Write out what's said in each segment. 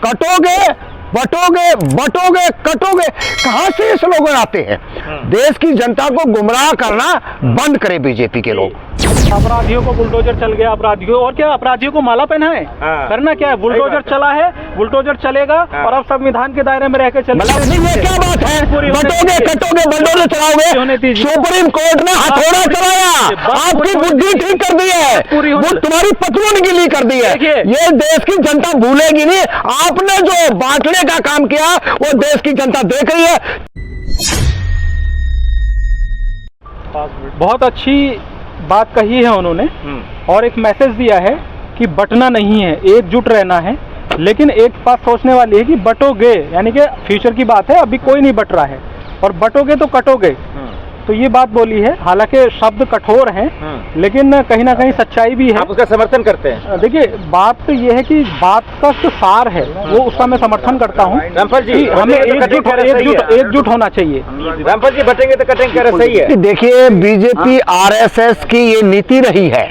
कटोगे बटोगे बटोगे कटोगे, कहां से ये स्लोगन आते हैं? देश की जनता को गुमराह करना बंद करे बीजेपी के लोग। अपराधियों को बुलडोजर चल गया, अपराधियों और क्या अपराधियों को माला पहनाए, करना क्या है? बुलडोजर चला है, बुलडोजर चलेगा और अब संविधान के दायरे में रहकर चलेगा। ये क्या बात है? बटोगे कटोगे बुलडोजर चलाओगे? सुप्रीम कोर्ट ने हथौड़ा चलाया, आपकी बुद्धि ठीक कर दी है, तुम्हारी पतलून गीली कर दी है। ये देश की जनता भूलेगी नहीं। आपने जो बांटने का काम किया वो देश की जनता देख रही है। बहुत अच्छी बात कही है उन्होंने और एक मैसेज दिया है कि बटना नहीं है, एकजुट रहना है। लेकिन एक बात सोचने वाली है कि बटोगे, यानी कि फ्यूचर की बात है, अभी कोई नहीं बट रहा है, और बटोगे तो कटोगे, तो ये बात बोली है। हालांकि शब्द कठोर हैं, लेकिन कहीं ना कहीं सच्चाई भी है। आप उसका समर्थन करते हैं? देखिए, बात तो ये है कि बात का जो सार है वो उसका मैं समर्थन करता हूँ। रामपाल जी, हमें एकजुट होना चाहिए। रामपाल जी, बटेंगे तो कटेंगे, कह रहे सही है। देखिए, बीजेपी आरएसएस की ये नीति रही है,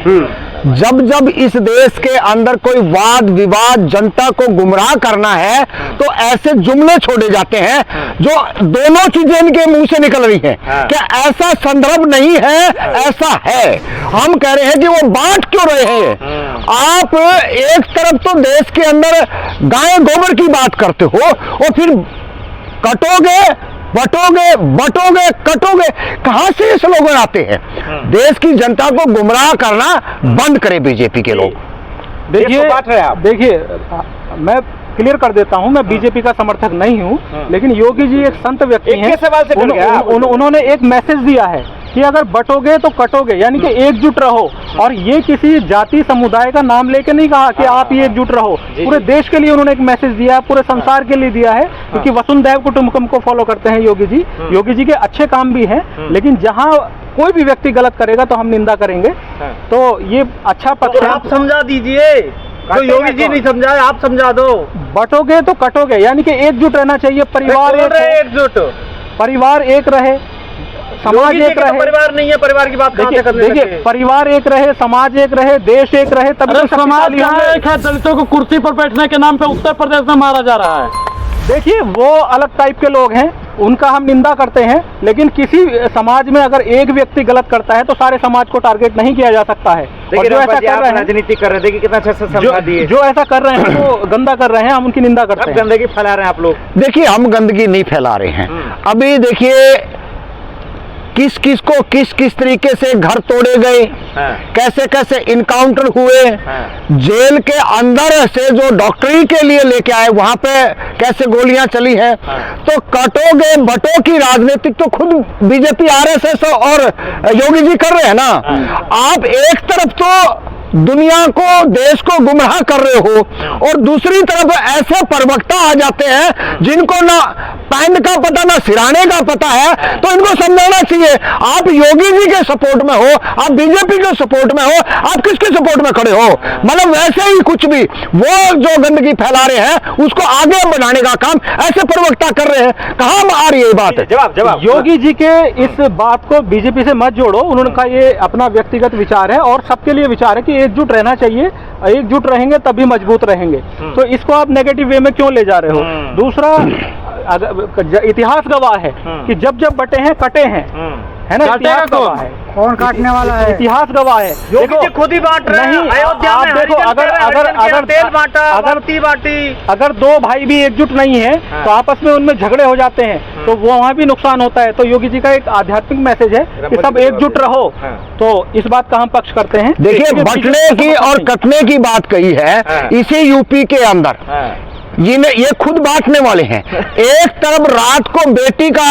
जब जब इस देश के अंदर कोई वाद विवाद, जनता को गुमराह करना है, तो ऐसे जुमले छोड़े जाते हैं जो दोनों चीजें इनके मुंह से निकल रही हैं। क्या ऐसा संदर्भ नहीं है? ऐसा है। हम कह रहे हैं कि वो बांट क्यों रहे हैं? आप एक तरफ तो देश के अंदर गाय गोबर की बात करते हो और फिर कटोगे बटोगे बटोगे कटोगे, कहां से ये स्लोगन आते हैं? देश की जनता को गुमराह करना बंद करे बीजेपी के लोग। देखिए, मैं क्लियर कर देता हूं, मैं बीजेपी का समर्थक नहीं हूं, लेकिन योगी जी एक संत व्यक्ति हैं। उन्होंने एक मैसेज दिया है कि अगर बटोगे तो कटोगे, यानी कि एकजुट रहो। और ये किसी जाति समुदाय का नाम लेके नहीं कहा कि आप ये एकजुट रहो, पूरे देश के लिए उन्होंने एक मैसेज दिया है, पूरे संसार के लिए दिया है, क्योंकि वसुंधैव कुटुंबकम को फॉलो करते हैं योगी जी। योगी जी के अच्छे काम भी हैं, लेकिन जहाँ कोई भी व्यक्ति गलत करेगा तो हम निंदा करेंगे। तो ये अच्छा पक्ष है। आप समझा दीजिए, तो योगी जी नहीं समझाए, आप समझा दो। बटोगे तो कटोगे, यानी कि एकजुट रहना चाहिए। परिवार एकजुट, परिवार एक रहे, समाज एक रहे। परिवार नहीं है, परिवार की बात देखिए, परिवार एक रहे, समाज एक रहे, देश एक रहे, तब समाज एक है। दलितों को कुर्सी पर बैठने के नाम पे उत्तर प्रदेश में मारा जा रहा है। देखिए, वो अलग टाइप के लोग हैं, उनका हम निंदा करते हैं, लेकिन किसी समाज में अगर एक व्यक्ति गलत करता है तो सारे समाज को टारगेट नहीं किया जा सकता है। और जो ऐसा कर रहे हैं, राजनीति कर रहे हैं, कितना अच्छा से समझा दिए। जो ऐसा कर रहे हैं वो गंदा कर रहे हैं, हम उनकी निंदा करते हैं। गंदगी फैला रहे हैं आप लोग। देखिए, हम गंदगी नहीं फैला रहे हैं। अभी देखिए, किस किस को किस किस तरीके से घर तोड़े गए, कैसे कैसे इनकाउंटर हुए, जेल के अंदर से जो डॉक्टरी के लिए लेके आए वहां पे कैसे गोलियां चली हैं। तो कटोगे बटो की राजनीतिक तो खुद बीजेपी आरएसएस और योगी जी कर रहे हैं ना। आप एक तरफ तो दुनिया को, देश को गुमराह कर रहे हो और दूसरी तरफ ऐसे प्रवक्ता आ जाते हैं जिनको ना पैंट का पता ना सिराने का पता है, तो इनको समझाना चाहिए। आप योगी जी के सपोर्ट में हो, आप बीजेपी के सपोर्ट में हो, आप किसके सपोर्ट में खड़े हो? मतलब वैसे ही कुछ भी वो जो गंदगी फैला रहे हैं उसको आगे बढ़ाने का काम ऐसे प्रवक्ता कर रहे हैं। कहां आ रही है ये बात? जवाब योगी जी के इस बात को बीजेपी से मत जोड़ो। उनका ये अपना व्यक्तिगत विचार है और सबके लिए विचार है कि एकजुट रहना चाहिए, एकजुट रहेंगे तभी मजबूत रहेंगे। तो इसको आप नेगेटिव वे में क्यों ले जा रहे हो? दूसरा, इतिहास गवाह है कि जब जब बटे हैं कटे हैं, है ना? इतिहास गवाह है। कौन काटने वाला है? इतिहास गवाह है। देखो, खुद ही बांट रहे हैं। अयोध्या में देखो, तेल बांटा, बत्ती बांटी। अगर दो भाई भी एकजुट नहीं है तो आपस में उनमें झगड़े हो जाते हैं, तो वहाँ भी नुकसान होता है। तो योगी जी का एक आध्यात्मिक मैसेज है कि सब एकजुट रहो। तो इस बात का हम पक्ष करते हैं। देखिए, बटने की और कटने की बात कही है इसी यूपी के अंदर। ये खुद बांटने वाले हैं। एक तरफ रात को बेटी का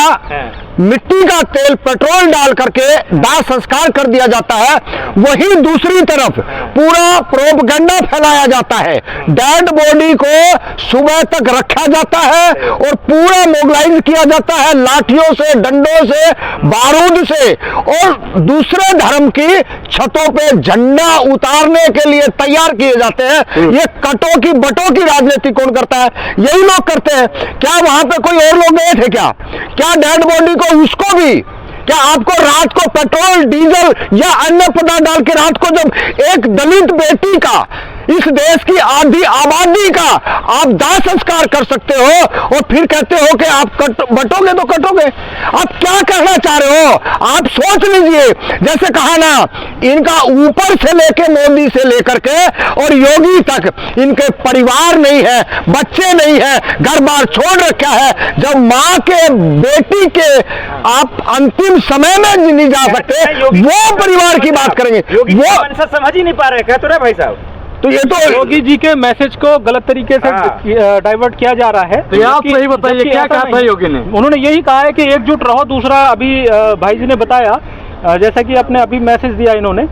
मिट्टी का तेल, पेट्रोल डाल करके दाह संस्कार कर दिया जाता है, वहीं दूसरी तरफ पूरा प्रोपगेंडा फैलाया जाता है। डेड बॉडी को सुबह तक रखा जाता है और पूरा मोबिलाइज किया जाता है लाठियों से, डंडों से, बारूद से, और दूसरे धर्म की छतों पे झंडा उतारने के लिए तैयार किए जाते हैं। ये कटो की बटो की राजनीति कौन करता है? यही लोग करते हैं। क्या वहां पे कोई और लोग गए थे? क्या डेड बॉडी को, उसको भी, क्या आपको रात को पेट्रोल डीजल या अन्य पदार्थ डाल के रात को जब एक दलित बेटी का इस देश की आधी आबादी का आप दाह संस्कार कर सकते हो और फिर कहते हो कि आप बटोगे तो कटोगे। आप क्या कहना चाह रहे हो? आप सोच लीजिए। जैसे कहा ना, इनका ऊपर से लेके मोदी से लेकर के और योगी तक इनके परिवार नहीं है, बच्चे नहीं है, घर बार छोड़ रखा है। जब मां के बेटी के आप अंतिम समय में नहीं जा सकते, वो परिवार की बात करेंगे। वो समझ ही नहीं पा रहे, कह तो रहे भाई साहब। तो ये तो योगी जी के मैसेज को गलत तरीके से डाइवर्ट किया जा रहा है। तो आप सही बताइए, क्या कहा था योगी ने? उन्होंने यही कहा है कि एकजुट रहो। दूसरा, अभी भाई जी ने बताया, जैसा कि आपने अभी मैसेज दिया इन्होंने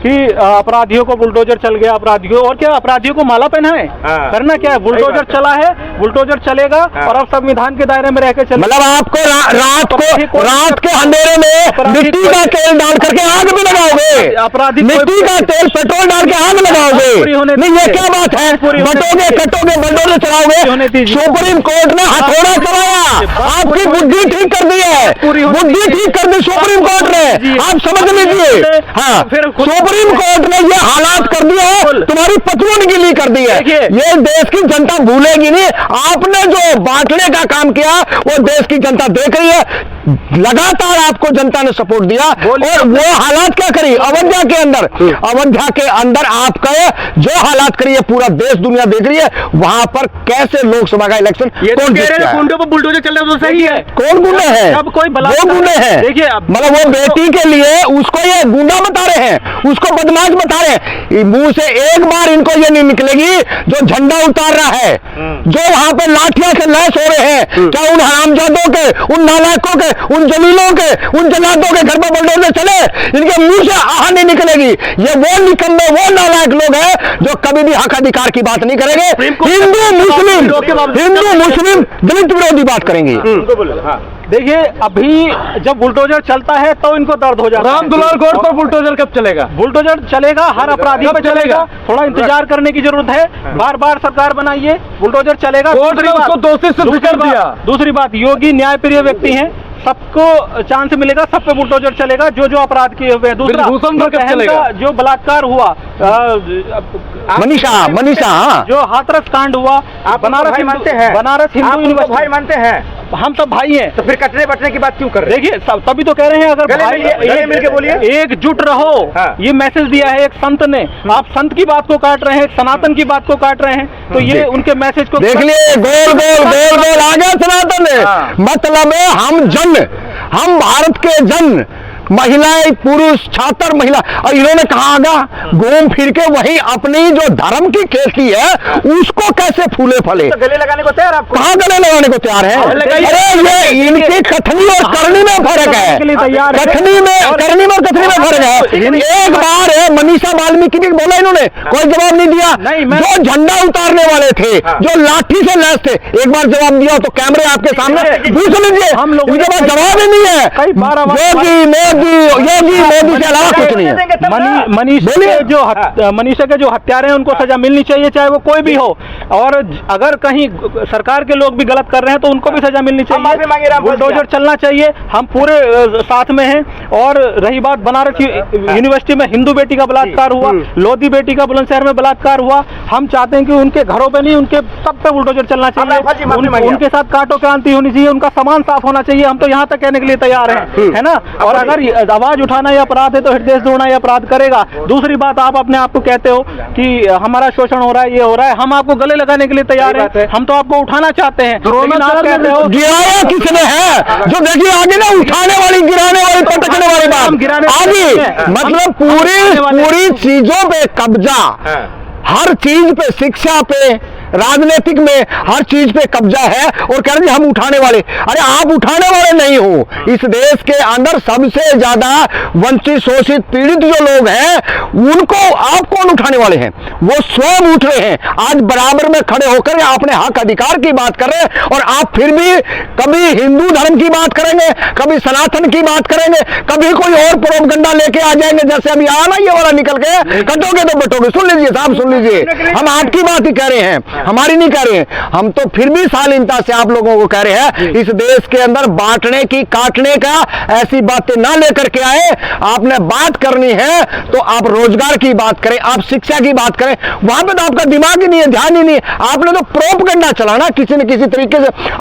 कि अपराधियों को बुलडोजर चल गया, अपराधियों और क्या अपराधियों को माला पहनाए, करना क्या है? बुलडोजर चला है, बुलडोजर चलेगा और अब संविधान के दायरे में रह के चले। मतलब आपको रात के अंधेरे में मिट्टी का तेल डाल करके आग भी लगाओगे? अपराधी मिट्टी का तेल पेट्रोल डाल के आग लगाओगे? नहीं, ये क्या बात है? बटोगे कटोगे बुलडोजर चलाओगे? सुप्रीम कोर्ट ने हथौड़ा चलाया, आपकी बुद्धि ठीक कर दी है, बुद्धि ठीक कर दी सुप्रीम कोर्ट ने। आप समझ लीजिए। हाँ, सुप्रीम कोर्ट ने ये हालात कर दिए है, तुम्हारी पतलून गिली कर दी है। ये देश की जनता भूलेगी नहीं। आपने जो बांटने का काम किया वो देश की जनता देख रही है। लगातार आपको जनता ने सपोर्ट दिया और वो हालात क्या करी अयोध्या के अंदर? अयोध्या के अंदर आपका जो हालात करी है पूरा देश दुनिया देख रही है। वहां पर कैसे लोकसभा का इलेक्शन गुंडों पर बुलडोजर चल रहा है, तो सही है। कौन गुंडे हैं? अब कोई वो गुंडे हैं। देखिए, मतलब वो बेटी के लिए उसको ये गुंडा बता रहे हैं, उसको बदमाश बता रहे हैं। मुंह से एक बार इनको ये नहीं निकलेगी जो झंडा उतार रहा है, जो वहां पे लाठियां से लैस हो रहे हैं, क्या उन हरामजादों के, उन नालायकों के, उन जलीलों के, उन जल्लादों के घर पर बुलडोजर चले? इनके मुंह से आह नहीं निकलेगी। ये वो निकम्मे, वो नालायक लोग हैं जो कभी भी हक अधिकार की बात नहीं करेंगे। हिंदू मुस्लिम दलित विरोधी बात करेंगे। देखिए, अभी जब बुलडोजर चलता है तो इनको दर्द हो जाता है। राम दुलार गौर पर बुलडोजर कब चलेगा? बुलडोजर चलेगा, हर अपराधी पे चलेगा। थोड़ा इंतजार करने की जरूरत है। बार बार सरकार बनाइए, बुलडोजर चलेगा। दूसरी बात, योगी न्यायप्रिय व्यक्ति हैं, सबको चांस मिलेगा, सब पे बुलडोजर चलेगा जो जो अपराध किए हुए। दूसरा, जो बलात्कार हुआ, मनीषा जो हाथरस कांड हुआ, बनारस हिंदू यूनिवर्सिटी मानते हैं, हम सब भाई हैं। तो फिर कटने बटने की बात क्यों कर रहे हैं? देखिए, तभी तो कह रहे हैं, अगर गले मिल के बोलिए, एकजुट रहो। ये मैसेज दिया है एक संत ने। आप संत की बात को काट रहे हैं, सनातन की बात को काट रहे हैं, तो ये उनके मैसेज को देख लिए। गोल गोल आ गया सनातन ने। मतलब है हम भारत के जन, महिलाएं, पुरुष, छात्र, महिला, और इन्होंने कहा आगा घूम फिर के वही अपनी जो धर्म की खेती है उसको कैसे फूले फले। तो गले लगाने को तैयार? आप कहाँ गले लगाने को तैयार है? अरे ये इनकी कथनी और करनी में फर्क है। कथनी में और कथनी में फर्क है। एक बार मनीषा वाल्मीकि भी बोला, इन्होंने कोई जवाब नहीं दिया। जो झंडा उतारने वाले थे, जो लाठी से लैस थे, एक बार जवाब दिया तो कैमरे आपके सामने पूछ लीजिए। इनके पास जवाब ही नहीं है। योगी मोदी के अलावा कुछ नहीं है। मनीषा के जो हत्यारे हैं उनको सजा मिलनी चाहिए, चाहे वो कोई भी हो। और अगर कहीं सरकार के लोग भी गलत कर रहे हैं तो उनको भी सजा मिलनी चाहिए। बुलडोजर चलना चाहिए, हम पूरे साथ में हैं। और रही बात बनारस यूनिवर्सिटी में हिंदू बेटी का बलात्कार हुआ, लोधी बेटी का बुलंदशहर में बलात्कार हुआ, हम चाहते हैं कि उनके घरों पे नहीं, उनके सब पे बुलडोजर चलना चाहिए। उनके साथ काटो क्रांति होनी चाहिए, उनका सामान साफ होना चाहिए। हम तो यहाँ तक कहने के लिए तैयार हैं, है ना। और अगर आवाज उठाना या अपराध है तो हृदय जोड़ना या अपराध करेगा। दूसरी बात, आप अपने आप को कहते हो कि हमारा शोषण हो रहा है, ये हो रहा है, हम आपको गले लगाने के लिए तैयार हैं। हम तो आपको उठाना चाहते हैं, लेकिन आप कहते हो गिराया किसने है? जो देखिए आगे ना, उठाने वाली, गिराने वाली, पटकने वाली बात आगे। मतलब पूरी चीजों पे कब्जा, हर चीज पे, शिक्षा पे, राजनीतिक में हर चीज पे कब्जा है और कह रहे हैं हम उठाने वाले। अरे आप उठाने वाले नहीं हो। इस देश के अंदर सबसे ज्यादा वंचित, शोषित, पीड़ित जो लोग हैं उनको आप कौन उठाने वाले हैं? वो स्वयं उठ रहे हैं। आज बराबर में खड़े होकर अपने हक अधिकार की बात कर रहे हैं और आप फिर भी कभी हिंदू धर्म की बात करेंगे, कभी सनातन की बात करेंगे, कभी कोई और प्रोपगंडा लेके आ जाएंगे। जैसे अभी आना ये वाला निकल के, कटोगे तो बटोगे। सुन लीजिए साहब, सुन लीजिए, हम आपकी बात ही कह रहे हैं। हमारी नहीं कह रहे हैं, हम तो फिर भी शालीनता से आप लोगों को कह रहे हैं इस देश के अंदर बांटने की, काटने का ऐसी बातें ना लेकर के आए। आपने बात करनी है तो आप रोजगार की बात करें, आप शिक्षा की बात करें, वहां पे तो आपका दिमाग ही नहीं है, ध्यान ही नहीं है। आपने तो प्रोपगेंडा चलाना किसी न किसी तरीके से।